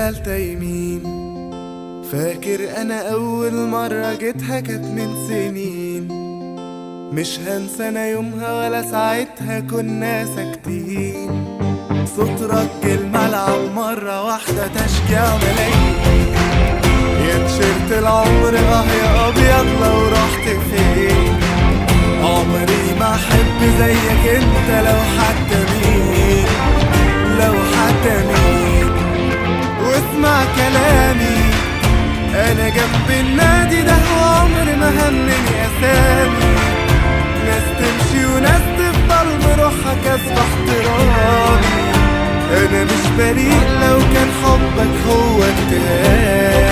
تالتة يمين. فاكر انا اول مرة جيتها كانت من سنين، مش هنسى انا يومها ولا ساعتها كنا ساكتين. صوت رج الملعب مرة واحدة تشجيع ملايين. يا تيشيرت العمر يا ابيض لو رحت فين. عمري ما احب زيك انت لو حتى مين، لو حتى مين. واسمع كلامي انا جنب النادي ده وعمر ما همني اسامي. ناس تمشي وناس تفضل بروحها كسب احترامي. انا مش بريء لو كان حبك هو اتهام.